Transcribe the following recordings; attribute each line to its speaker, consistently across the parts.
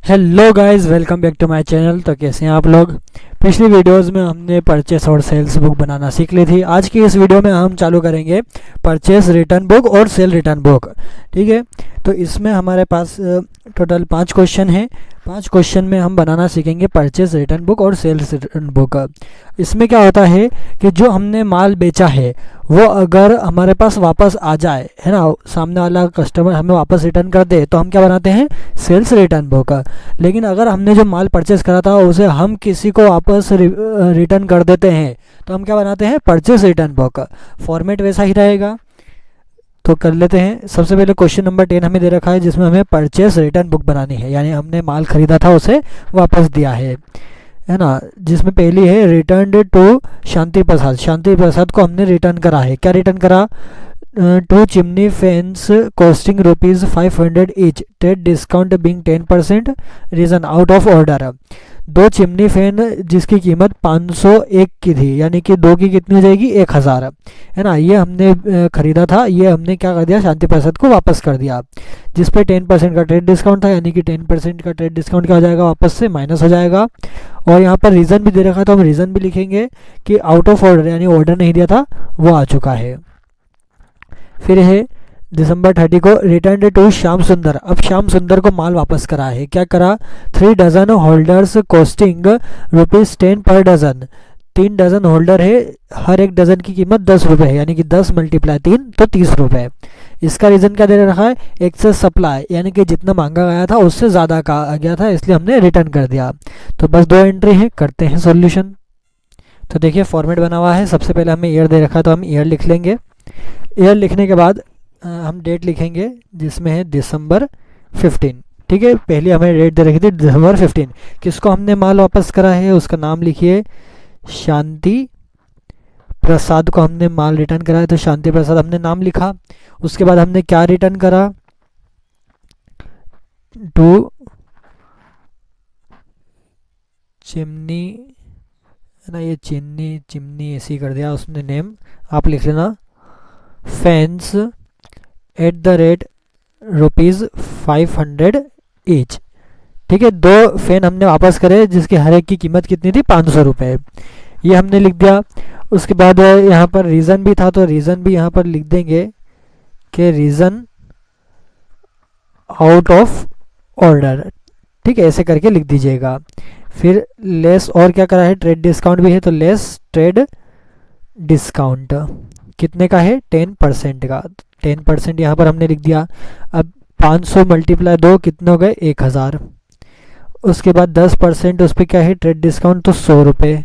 Speaker 1: Hello guys, welcome back to my channel. तो कैसे हैं आप लोग। पिछली वीडियोस में हमने परचेस और सेल्स बुक बनाना सीख ली थी। आज की इस वीडियो में हम चालू करेंगे परचेस रिटर्न बुक और सेल रिटर्न बुक। ठीक है, तो इसमें हमारे पास टोटल 5 क्वेश्चन हैं। 5 क्वेश्चन में हम बनाना सीखेंगे परचेस रिटर्न बुक और सेल्स रिटर्न बुक। इसमें क्या होता है कि जो हमने माल बेचा है वो अगर हमारे पास वापस आ जाए, है ना, सामने वाला कस्टमर हमें वापस रिटर्न कर दे, तो हम क्या बनाते हैं, सेल्स रिटर्न बुक। लेकिन अगर हमने जो माल परचेस करा था उसे हम किसी को वापस रिटर्न कर देते हैं तो हम क्या बनाते हैं, परचेस रिटर्न बुक। फॉर्मेट वैसा ही रहेगा। तो कर लेते हैं। सबसे पहले क्वेश्चन नंबर 10 हमें दे रखा है जिसमें हमें परचेस रिटर्न बुक बनानी है, यानी हमने माल खरीदा था उसे वापस दिया है ना। जिसमें पहली है रिटर्न टू शांति प्रसाद। शांति प्रसाद को हमने रिटर्न करा है। क्या रिटर्न करा, 2 chimney fans costing ₹500 each, trade discount being 10%, reason out of order. 2 chimney fan जिसकी कीमत 501 की थी, यानी कि 2 की कितनी हो जाएगी, 1000, है ना। ये हमने खरीदा था, ये हमने क्या कर दिया, शांति प्रसाद को वापस कर दिया। जिस पे 10% का ट्रेड डिस्काउंट था, यानी कि 10% का ट्रेड डिस्काउंट क्या हो जाएगा, वापस से माइनस हो जाएगा। और यहाँ पर रीज़न भी दे रखा तो हम रीज़न भी लिखेंगे कि आउट ऑफ ऑर्डर, यानी ऑर्डर नहीं दिया था, वो आ चुका है। फिर है दिसंबर 30 को रिटर्न टू श्याम सुंदर। अब श्याम सुंदर को माल वापस करा है। क्या करा, 3 डजन होल्डर्स कॉस्टिंग ₹10 पर डजन। 3 डजन होल्डर है, हर एक डजन की कीमत 10 रुपये है, यानी कि 10 × 3 तो 30 रुपये। इसका रीज़न क्या दे रखा है, एक्सेस सप्लाई, यानी कि जितना मांगा गया था उससे ज़्यादा का आ गया था, इसलिए हमने रिटर्न कर दिया। तो बस 2 एंट्री है, करते हैं सॉल्यूशन। तो देखिए फॉर्मेट बना हुआ है। सबसे पहले हमें ईयर दे रखा है तो हम ईयर लिख लेंगे। ईयर लिखने के बाद हम डेट लिखेंगे जिसमें है दिसंबर 15। ठीक है, पहले हमें डेट दे रखी थी दिसंबर 15। किसको हमने माल वापस करा है, उसका नाम लिखिए, शांति प्रसाद को हमने माल रिटर्न करा है, तो शांति प्रसाद हमने नाम लिखा। उसके बाद हमने क्या रिटर्न करा, 2 चिमनी, है ना, ये चिमनी ऐसी कर दिया उसने नेम, आप लिख लेना, fans eight the rate ₹500 each. ठीक है, 2 फैन हमने वापस करे जिसकी हर एक की कीमत कितनी थी, 500 रुपये। ये हमने लिख दिया। उसके बाद यहाँ पर रीज़न भी था तो रीज़न भी यहाँ पर लिख देंगे कि रीज़न आउट ऑफ ऑर्डर। ठीक है, ऐसे करके लिख दीजिएगा। फिर लेस और क्या करा है, ट्रेड डिस्काउंट भी है तो लेस ट्रेड डिस्काउंट कितने का है, 10% का। 10% यहाँ पर हमने लिख दिया। अब 500 × 2 कितने हो गए, 1000। उसके बाद 10% उस पर क्या है, ट्रेड डिस्काउंट, तो 100 रुपये।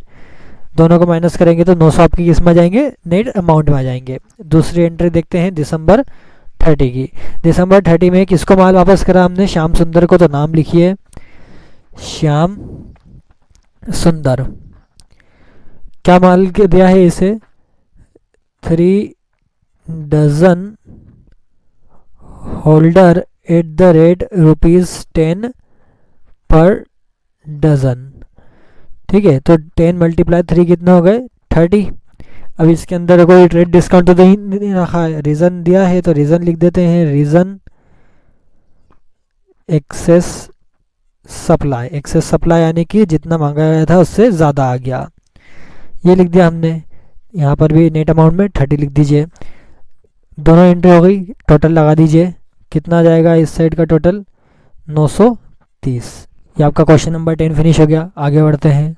Speaker 1: दोनों को माइनस करेंगे तो 900 आपकी किस में आ जाएंगे, नेट अमाउंट में आ जाएंगे। दूसरी एंट्री देखते हैं दिसंबर 30 की। दिसंबर 30 में किसको माल वापस करा हमने, श्याम सुंदर को, तो नाम लिखिए, श्याम सुंदर। क्या माल दिया है इसे, 3 dozen holder at the rate ₹10 पर डजन। ठीक है, तो 10 × 3 कितने हो गए, 30। अब इसके अंदर कोई ट्रेड डिस्काउंट तो नहीं रखा है, रीज़न दिया है तो रीज़न लिख देते हैं, reason excess supply. Excess supply यानी कि जितना मांगा गया था उससे ज़्यादा आ गया, ये लिख दिया हमने। यहाँ पर भी नेट अमाउंट में 30 लिख दीजिए। दोनों एंट्री हो गई, टोटल लगा दीजिए, कितना आ जाएगा इस साइड का टोटल, 930। ये आपका क्वेश्चन नंबर 10 फिनिश हो गया। आगे बढ़ते हैं।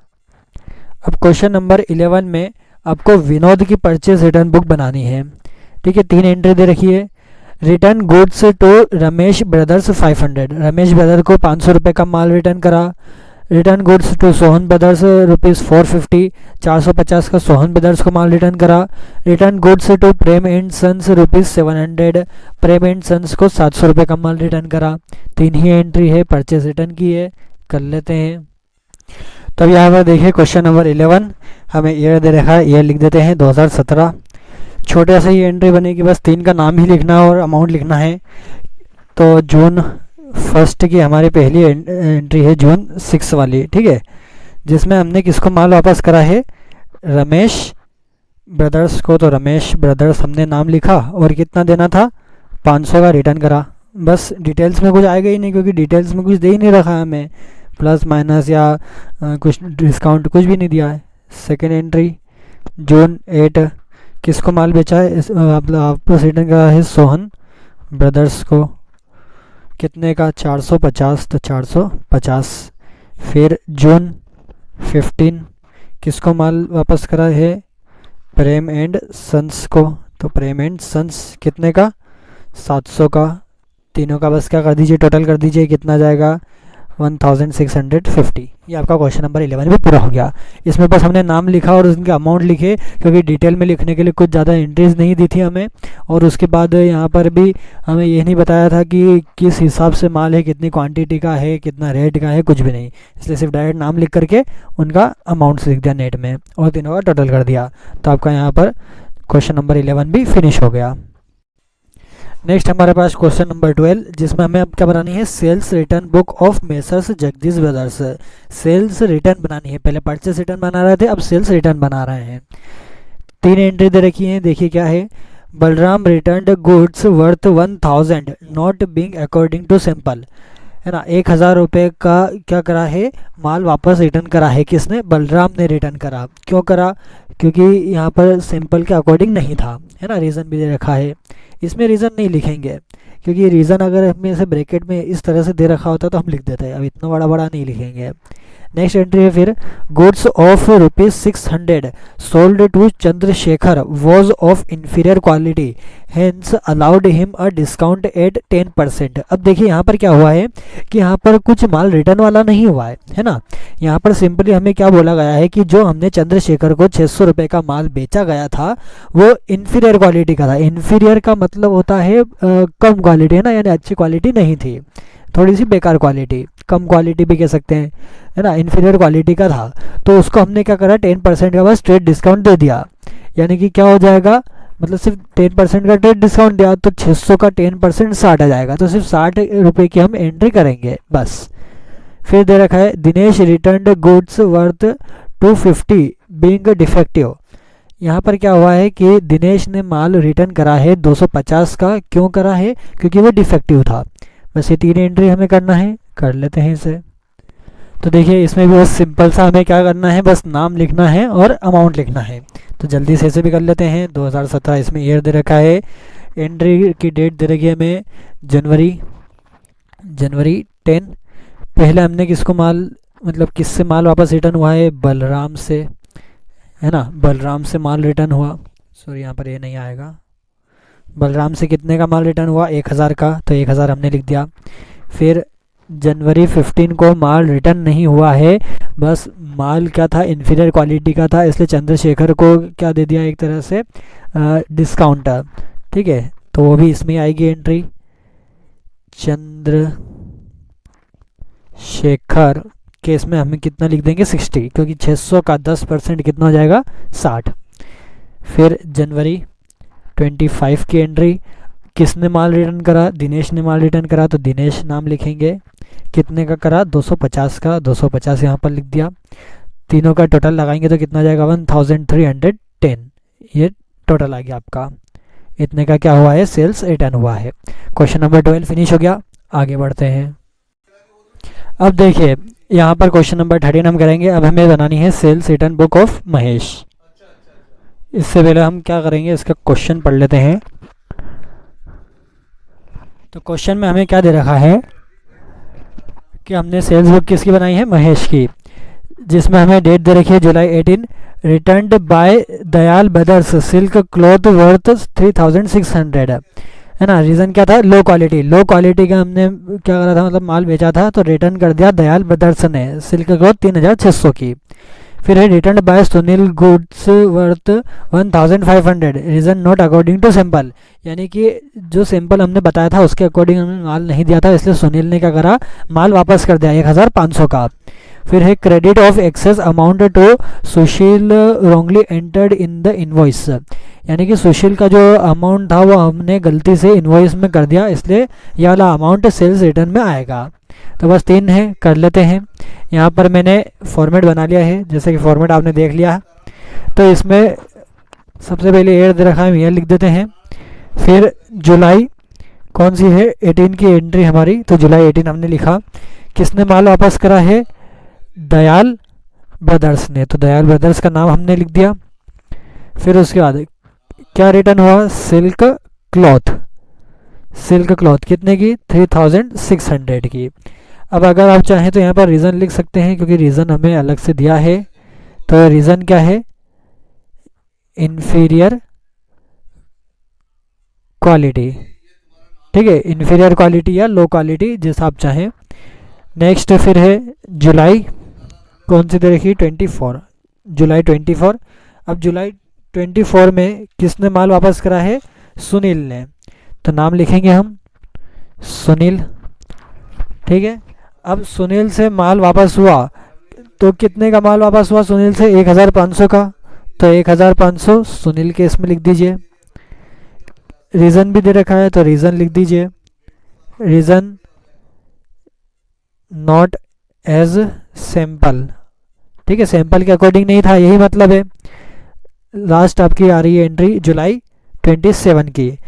Speaker 1: अब क्वेश्चन नंबर 11 में आपको विनोद की परचेज रिटर्न बुक बनानी है। ठीक है, 3 एंट्री दे रखी है। Return goods to Ramesh brothers 500। Ramesh brother को 500 रुपये का माल रिटर्न करा। Return goods to Sohan brothers ₹450। 450 का सोहन ब्रदर्स को माल रिटर्न करा। Return goods to Prem and sons ₹700। Prem and sons को 700 रुपये का माल रिटर्न करा। 3 ही एंट्री है, परचेज रिटर्न की है, कर लेते हैं। तब यहाँ पर देखिए क्वेश्चन नंबर 11 हमें ईयर दे रखा है, ईयर लिख देते हैं 2017। छोटे से ही एंट्री बनेगी, बस 3 का नाम ही लिखना है और अमाउंट लिखना है। तो जून 1 की हमारी पहली एंट्री है, जून 6 वाली। ठीक है, जिसमें हमने किसको माल वापस करा है, रमेश ब्रदर्स को, तो रमेश ब्रदर्स हमने नाम लिखा और कितना देना था, 500 का रिटर्न करा। बस डिटेल्स में कुछ आएगा ही नहीं, क्योंकि डिटेल्स में कुछ दे ही नहीं रखा है हमें, प्लस माइनस या कुछ डिस्काउंट कुछ भी नहीं दिया है। सेकेंड एंट्री जून 8, किसको माल बेचा है, आपको रिटर्न करा है सोहन ब्रदर्स को, कितने का, 450, तो 450। फिर जून 15 किसको माल वापस करा है, प्रेम एंड सन्स को, तो प्रेम एंड सन्स कितने का, 700 का। तीनों का बस क्या कर दीजिए, टोटल कर दीजिए, कितना जाएगा, 1650। ये आपका क्वेश्चन नंबर 11 भी पूरा हो गया। इसमें बस हमने नाम लिखा और उनके अमाउंट लिखे, क्योंकि डिटेल में लिखने के लिए कुछ ज़्यादा एंट्रीज नहीं दी थी हमें। और उसके बाद यहाँ पर भी हमें ये नहीं बताया था कि किस हिसाब से माल है, कितनी क्वांटिटी का है, कितना रेट का है, कुछ भी नहीं। इसलिए सिर्फ डायरेक्ट नाम लिख करके उनका अमाउंट लिख दिया नेट में और तीनों का टोटल कर दिया। तो आपका यहाँ पर क्वेश्चन नंबर 11 भी फिनिश हो गया। नेक्स्ट हमारे पास क्वेश्चन नंबर 12, जिसमें हमें अब क्या बनानी है, sales return book of messrs Jagdish brothers. Sales return बनानी है, पहले परचेस रिटर्न बना रहे थे, अब सेल्स रिटर्न बना रहे हैं। 3 एंट्री दे रखी है, देखिए क्या है, Balram return goods worth 1000 not being according to sample, है ना। 1000 रुपये का क्या करा है, माल वापस रिटर्न करा है, किसने, बलराम ने रिटर्न करा। क्यों करा, क्योंकि यहाँ पर सैंपल के अकॉर्डिंग नहीं था, है ना। रीज़न भी दे रखा है, इसमें रीज़न नहीं लिखेंगे, क्योंकि रीज़न अगर हमें ऐसे ब्रैकेट में इस तरह से दे रखा होता तो हम लिख देते हैं, अब इतना बड़ा बड़ा नहीं लिखेंगे। नेक्स्ट एंट्री है फिर, goods of ₹600 sold to Chandrashekhar was of inferior quality hence allowed him a discount at 10%। अब देखिए यहाँ पर क्या हुआ है कि यहाँ पर कुछ माल रिटर्न वाला नहीं हुआ है ना। यहाँ पर सिंपली हमें क्या बोला गया है कि जो हमने चंद्रशेखर को 600 रुपये का माल बेचा गया था वो इंफीरियर क्वालिटी का था। इंफीरियर का मतलब होता है कम क्वालिटी, है ना, यानी अच्छी क्वालिटी नहीं थी, थोड़ी सी बेकार क्वालिटी, कम क्वालिटी भी कह सकते हैं, है ना। इंफीरियर क्वालिटी का था, तो उसको हमने क्या करा, 10% का बस ट्रेड डिस्काउंट दे दिया। यानी कि क्या हो जाएगा, मतलब सिर्फ 10% का ट्रेड डिस्काउंट दिया तो 600 का 10% 60 आ जाएगा, तो सिर्फ 60 रुपये की हम एंट्री करेंगे बस। फिर दे रखा है, Dinesh return goods worth 250 being defective. यहाँ पर क्या हुआ है कि दिनेश ने माल रिटर्न करा है 250 का, क्यों करा है, क्योंकि वो डिफेक्टिव था। बस ये 3 एंट्री हमें करना है, कर लेते हैं इसे। तो देखिए इसमें भी बस सिंपल सा हमें क्या करना है, बस नाम लिखना है और अमाउंट लिखना है। तो जल्दी से इसे भी कर लेते हैं। 2017 इसमें ईयर दे रखा है, एंट्री की डेट दे रखी है हमें जनवरी 10। पहले हमने किसको माल, मतलब किससे माल वापस रिटर्न हुआ है, बलराम से, है ना, बलराम से माल रिटर्न हुआ। सॉरी यहाँ पर ये नहीं आएगा, बलराम से कितने का माल रिटर्न हुआ, 1000 का, तो 1000 हमने लिख दिया। फिर जनवरी 15 को माल रिटर्न नहीं हुआ है, बस माल क्या था, इंफीरियर क्वालिटी का था, इसलिए चंद्रशेखर को क्या दे दिया, एक तरह से डिस्काउंट, ठीक है। तो वो भी इसमें आएगी एंट्री, चंद्रशेखर के इसमें हमें कितना लिख देंगे, 60, क्योंकि 600 का 10% कितना हो जाएगा, 60। फिर जनवरी 25 की एंट्री, किसने माल रिटर्न करा, दिनेश ने माल रिटर्न करा, तो दिनेश नाम लिखेंगे, कितने का करा, 250 का, 250 यहाँ पर लिख दिया। तीनों का टोटल लगाएंगे तो कितना जाएगा, 1310। ये टोटल आ गया आपका, इतने का क्या हुआ है, सेल्स रिटर्न हुआ है। क्वेश्चन नंबर 12 फिनिश हो गया। आगे बढ़ते हैं। अब देखिए यहाँ पर क्वेश्चन नंबर 13 हम करेंगे। अब हमें बनानी है sales return book of Mahesh. इससे पहले हम क्या करेंगे, इसका क्वेश्चन पढ़ लेते हैं। तो क्वेश्चन में हमें क्या दे रखा है कि हमने सेल्स बुक किसकी बनाई है, महेश की, जिसमें हमें डेट दे रखी है जुलाई 18। Returned by Dayal brothers silk cloth worth 3600, है ना। रीज़न क्या था, लो क्वालिटी, लो क्वालिटी का हमने क्या करा था, मतलब माल बेचा था, तो रिटर्न कर दिया दयाल ब्रदर्स ने सिल्क क्लॉथ 3600 की। फिर है return by Sunil goods worth 1500, reason not according to sample, यानी कि जो सैंपल हमने बताया था उसके अकॉर्डिंग हमने माल नहीं दिया था, इसलिए सुनील ने क्या करा, माल वापस कर दिया 1500 का। फिर है credit of excess amount to Sushil wrongly entered in the invoice, यानी कि सुशील का जो अमाउंट था वो हमने गलती से इनवॉइस में कर दिया, इसलिए यह वाला अमाउंट सेल्स रिटर्न में आएगा। तो बस 3 है, कर लेते हैं। यहाँ पर मैंने फॉर्मेट बना लिया है, जैसे कि फॉर्मेट आपने देख लिया। तो इसमें सबसे पहले ईयर दे रखा है, ईयर लिख देते हैं। फिर जुलाई कौन सी है 18 की एंट्री हमारी, तो जुलाई 18 हमने लिखा। किसने माल वापस करा है, दयाल ब्रदर्स ने, तो दयाल ब्रदर्स का नाम हमने लिख दिया। फिर उसके बाद क्या रिटर्न हुआ, सिल्क क्लॉथ, सिल्क क्लॉथ कितने की, 3600 की। अब अगर आप चाहें तो यहाँ पर रीज़न लिख सकते हैं, क्योंकि रीज़न हमें अलग से दिया है। तो रीज़न क्या है, इन्फीरियर क्वालिटी, ठीक है, इन्फीरियर क्वालिटी या लो क्वालिटी जैसा आप चाहें। नेक्स्ट फिर है जुलाई, कौन सी तारीख की, 24, जुलाई 24। अब जुलाई 24 में किसने माल वापस करा है, सुनील ने, तो नाम लिखेंगे हम सुनील, ठीक है। अब सुनील से माल वापस हुआ, तो कितने का माल वापस हुआ सुनील से, 1500 का, तो 1500 सुनील के इसमें लिख दीजिए। रीज़न भी दे रखा है तो रीज़न लिख दीजिए, रीज़न नॉट एज सैंपल, ठीक है, सैंपल के अकॉर्डिंग नहीं था, यही मतलब है। लास्ट आपकी आ रही है एंट्री जुलाई 27 की।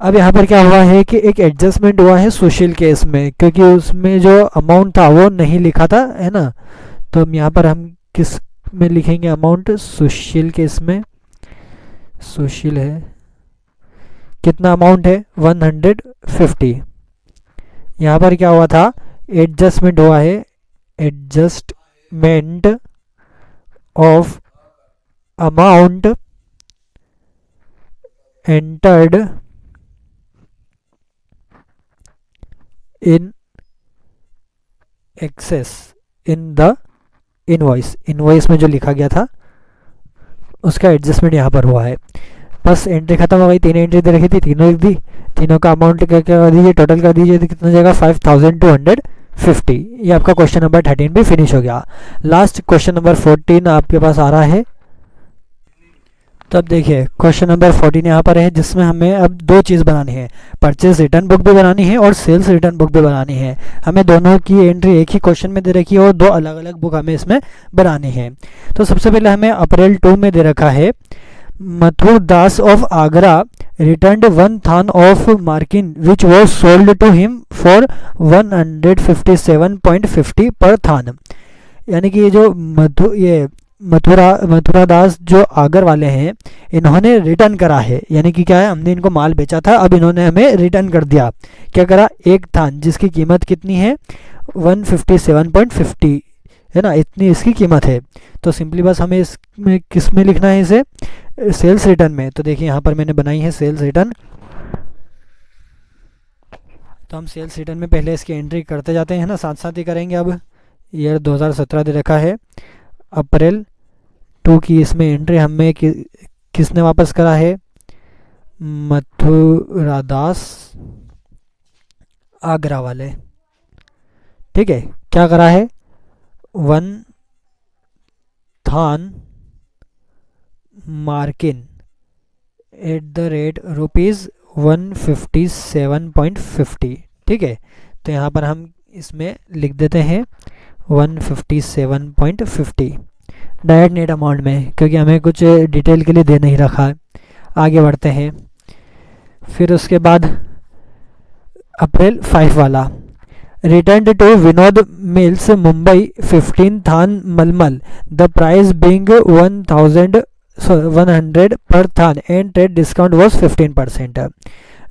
Speaker 1: अब यहाँ पर क्या हुआ है कि एक एडजस्टमेंट हुआ है सुशील केस में, क्योंकि उसमें जो अमाउंट था वो नहीं लिखा था, है ना। तो हम यहाँ पर हम किस में लिखेंगे अमाउंट, सुशील केस में, सुशील है, कितना अमाउंट है 150। यहाँ पर क्या हुआ था, एडजस्टमेंट हुआ है, adjustment of amount entered in excess in the invoice, invoice में जो लिखा गया था उसका एडजस्टमेंट यहाँ पर हुआ है। बस एंट्री खत्म हो गई, 3 एंट्री दे रखी थी, तीनों लिख दी, तीनों का अमाउंट क्या कर दीजिए, टोटल कर दीजिए, तो कितना जाएगा 5250। ये आपका क्वेश्चन नंबर 13 भी फिनिश हो गया। लास्ट क्वेश्चन नंबर 14 आपके पास आ रहा है। तो अब देखिए क्वेश्चन नंबर 14 यहाँ पर है, जिसमें हमें अब दो चीज़ बनानी है, परचेज रिटर्न बुक भी बनानी है और सेल्स रिटर्न बुक भी बनानी है। हमें दोनों की एंट्री एक ही क्वेश्चन में दे रखी है और दो अलग अलग बुक हमें इसमें बनानी है। तो सबसे पहले हमें अप्रैल 2 में दे रखा है, मथुर दास ऑफ आगरा returned 1 थान ऑफ मार्किन which was sold to him for 157.50 पर थान। यानी कि ये जो मथुरा दास जो आगर वाले हैं, इन्होंने रिटर्न करा है, यानी कि क्या है, हमने इनको माल बेचा था, अब इन्होंने हमें रिटर्न कर दिया। क्या करा, एक थान जिसकी कीमत कितनी है 157.50, है ना, इतनी इसकी कीमत है। तो सिंपली बस हमें इसमें किस में लिखना है, इसे सेल्स रिटर्न में। तो देखिए यहाँ पर मैंने बनाई है सेल्स रिटर्न, तो हम सेल्स रिटर्न में पहले इसकी एंट्री करते जाते हैं ना, साथ साथ ही करेंगे। अब ईयर 2017 दे रखा है, अप्रैल 2 की इसमें एंट्री हमें किसने वापस करा है, मथुरा दास आगरा वाले, ठीक है। क्या करा है, 1 थान मार्किन ₹157.50, ठीक है। तो यहाँ पर हम इसमें लिख देते हैं 157.50 डायरेक्ट नेट अमाउंट में, क्योंकि हमें कुछ डिटेल के लिए दे नहीं रखा है। आगे बढ़ते हैं। फिर उसके बाद अप्रैल 5 वाला, return to Vinod mills Mumbai 15 थान मलमल, द प्राइस बीइंग 1100 पर थान and trade discount was 15%।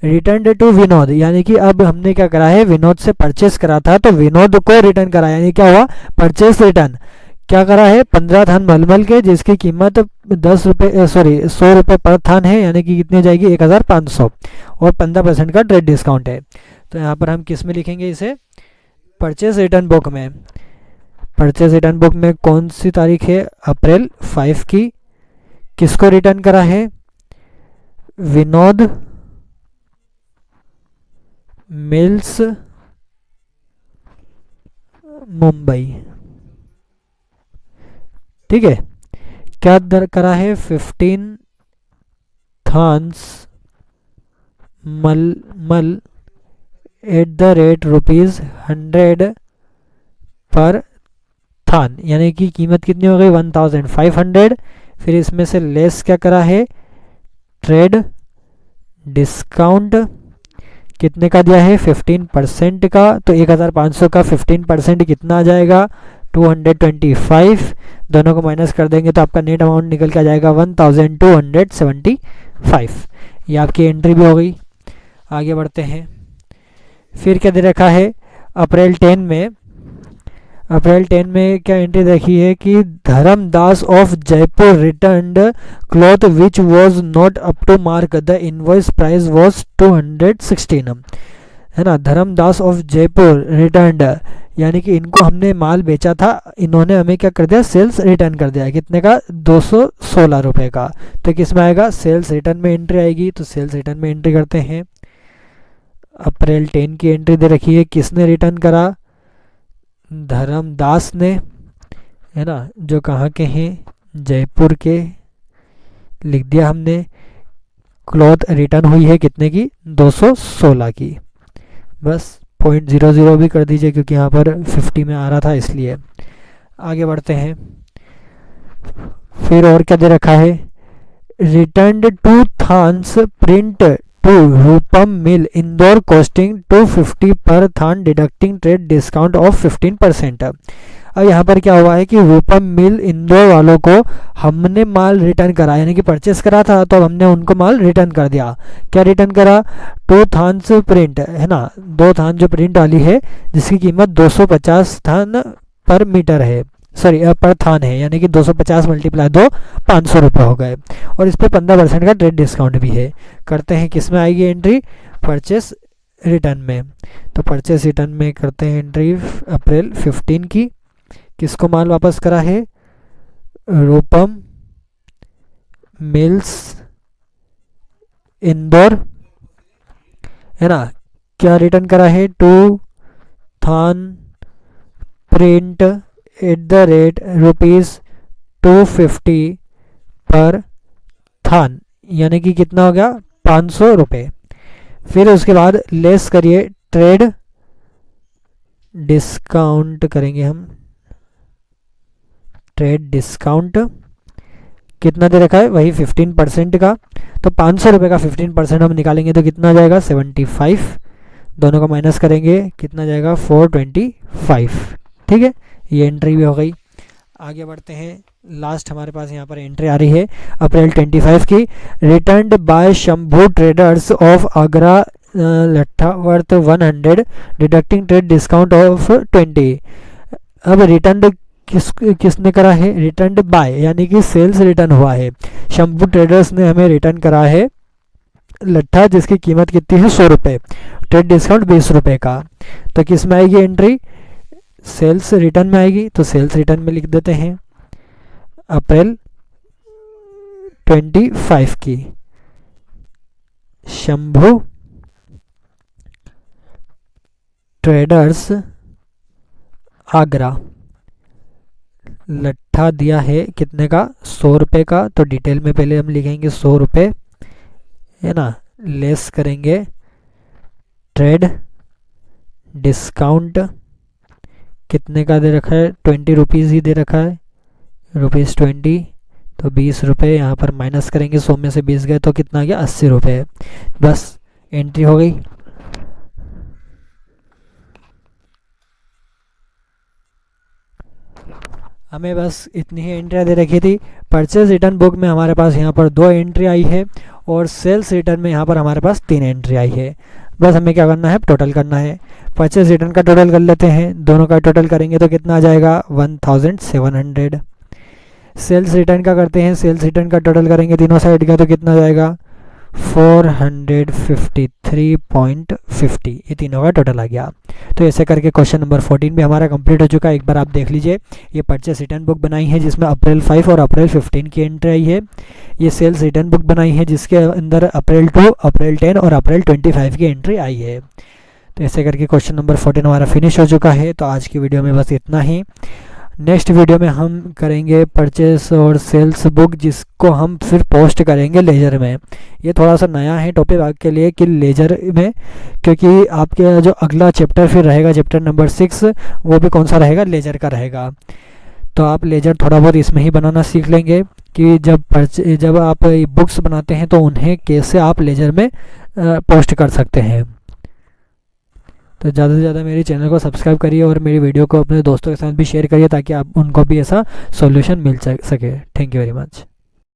Speaker 1: Return to Vinod, यानी कि अब हमने क्या करा है, विनोद से परचेस करा था तो विनोद को रिटर्न करा, यानी क्या हुआ, परचेस रिटर्न। क्या करा है, 15 थान मलमल के, जिसकी कीमत 100 रुपये पर थान है, यानी कि कितनी जाएगी 1500, और 15% का ट्रेड डिस्काउंट है। तो यहाँ पर हम किस में लिखेंगे इसे, परचेस रिटर्न बुक में। परचेस रिटर्न बुक में कौन सी तारीख है, अप्रैल 5 की। किसको रिटर्न करा है, विनोद मिल्स मुंबई, ठीक है। क्या दर करा है, 15 थान्स मल एट द रेट ₹100 पर थान, यानी कि कीमत कितनी हो गई 1500। फिर इसमें से लेस क्या करा है, ट्रेड डिस्काउंट, कितने का दिया है 15% का, तो 1500 का 15% कितना आ जाएगा 225। दोनों को माइनस कर देंगे तो आपका नेट अमाउंट निकल के आ जाएगा 1275। ये आपकी एंट्री भी हो गई। आगे बढ़ते हैं। फिर क्या दे रखा है अप्रैल 10 में क्या एंट्री देखी है कि Dharmdas of Jaipur returned cloth which was not up to mark, the invoice price was 216, है ना। धर्मदास ऑफ जयपुर रिटर्न्ड यानी कि इनको हमने माल बेचा था, इन्होंने हमें क्या कर दिया सेल्स रिटर्न कर दिया। कितने का 216 रुपये का। तो किस में आएगा सेल्स रिटर्न में एंट्री आएगी। तो सेल्स रिटर्न में एंट्री करते हैं। अप्रैल 10 की एंट्री दे रखी है, किसने रिटर्न करा धर्मदास ने, है ना, जो कहाँ के हैं जयपुर के, लिख दिया हमने। क्लॉथ रिटर्न हुई है कितने की 216 की। बस 0.00 भी कर दीजिए क्योंकि यहाँ पर 50 में आ रहा था इसलिए। आगे बढ़ते हैं। फिर और क्या दे रखा है रिटर्न टू थान्स print to Rupam mill Indore costing 250 per थान डिडक्टिंग ट्रेड डिस्काउंट ऑफ 15%। अब यहाँ पर क्या हुआ है कि रूपम मिल इंदौर वालों को हमने माल रिटर्न करा, यानी कि परचेस करा था तो अब हमने उनको माल रिटर्न कर दिया। क्या रिटर्न करा 2 थान्स प्रिंट, है ना, 2 थान जो प्रिंट वाली है जिसकी कीमत 250 थान पर मीटर है, सॉरी पर थान है, यानी कि 250 मल्टीप्लाई 2 500 रुपये हो गए। और इस पर 15% का ट्रेड डिस्काउंट भी है। करते हैं किस में आएगी एंट्री परचेस रिटर्न में। तो परचेस रिटर्न में करते हैं एंट्री अप्रैल 15 की। किसको माल वापस करा है रूपम मिल्स इंदौर, है ना। क्या रिटर्न करा है 2 थान print eight the rate ₹250 per थान, यानी कि कितना हो गया 500 रुपये। फिर उसके बाद लेस करिए ट्रेड डिस्काउंट करेंगे हम। ट्रेड डिस्काउंट कितना दे रखा है वही 15% का। तो 500 रुपये का 15% हम निकालेंगे तो कितना जाएगा 75। दोनों का माइनस करेंगे कितना जाएगा 425। ठीक है, ये एंट्री भी हो गई। आगे बढ़ते हैं। लास्ट हमारे पास यहाँ पर एंट्री आ रही है अप्रैल 25 की। Returned by Shambhu traders of Agra लट्ठा worth 100 deducting trade discount of 20। अब रिटर्न किसने करा है रिटर्न्ड बाय, यानी कि सेल्स रिटर्न हुआ है। शंभू ट्रेडर्स ने हमें रिटर्न करा है लट्ठा जिसकी कीमत कितनी है 100 रुपये, ट्रेड डिस्काउंट 20 रुपये का। तो किस में आएगी एंट्री सेल्स रिटर्न में आएगी। तो सेल्स रिटर्न में लिख देते हैं अप्रैल 25 की। शंभू ट्रेडर्स आगरा लट्ठा दिया है कितने का 100 रुपये का। तो डिटेल में पहले हम लिखेंगे 100 रुपये, है ना, लेस करेंगे ट्रेड डिस्काउंट कितने का दे रखा है 20 रुपीज़ ही दे रखा है ₹20। तो 20 रुपये यहाँ पर माइनस करेंगे, 100 में से 20 गए तो कितना आ गया 80 रुपये। बस एंट्री हो गई। हमें बस इतनी ही एंट्रियाँ दे रखी थी। परचेज रिटर्न बुक में हमारे पास यहाँ पर 2 एंट्री आई है और सेल्स रिटर्न में यहाँ पर हमारे पास 3 एंट्री आई है। बस हमें क्या करना है टोटल करना है। परचेज रिटर्न का टोटल कर लेते हैं, दोनों का टोटल करेंगे तो कितना आ जाएगा 1700। सेल्स रिटर्न का करते हैं, सेल्स रिटर्न का टोटल करेंगे तीनों साइड का तो कितना जाएगा 453.50। ये तीनों का टोटल आ गया। तो ऐसे करके क्वेश्चन नंबर 14 भी हमारा कंप्लीट हो चुका है। एक बार आप देख लीजिए, ये परचेस रिटर्न बुक बनाई है जिसमें अप्रैल 5 और अप्रैल 15 की एंट्री आई है। ये सेल्स रिटर्न बुक बनाई है जिसके अंदर अप्रैल 2, अप्रैल 10 और अप्रैल 25 की एंट्री आई है। तो ऐसे करके क्वेश्चन नंबर 14 हमारा फिनिश हो चुका है। तो आज की वीडियो में बस इतना ही। नेक्स्ट वीडियो में हम करेंगे परचेस और सेल्स बुक, जिसको हम फिर पोस्ट करेंगे लेजर में। ये थोड़ा सा नया है टॉपिक आपके लिए कि लेजर में, क्योंकि आपके जो अगला चैप्टर फिर रहेगा चैप्टर नंबर 6, वो भी कौन सा रहेगा लेजर का रहेगा। तो आप लेजर थोड़ा बहुत इसमें ही बनाना सीख लेंगे कि जब आप बुक्स बनाते हैं तो उन्हें कैसे आप लेजर में पोस्ट कर सकते हैं। तो ज़्यादा से ज़्यादा मेरे चैनल को सब्सक्राइब करिए और मेरी वीडियो को अपने दोस्तों के साथ भी शेयर करिए ताकि आप उनको भी ऐसा सॉल्यूशन मिल सके। Thank you very much.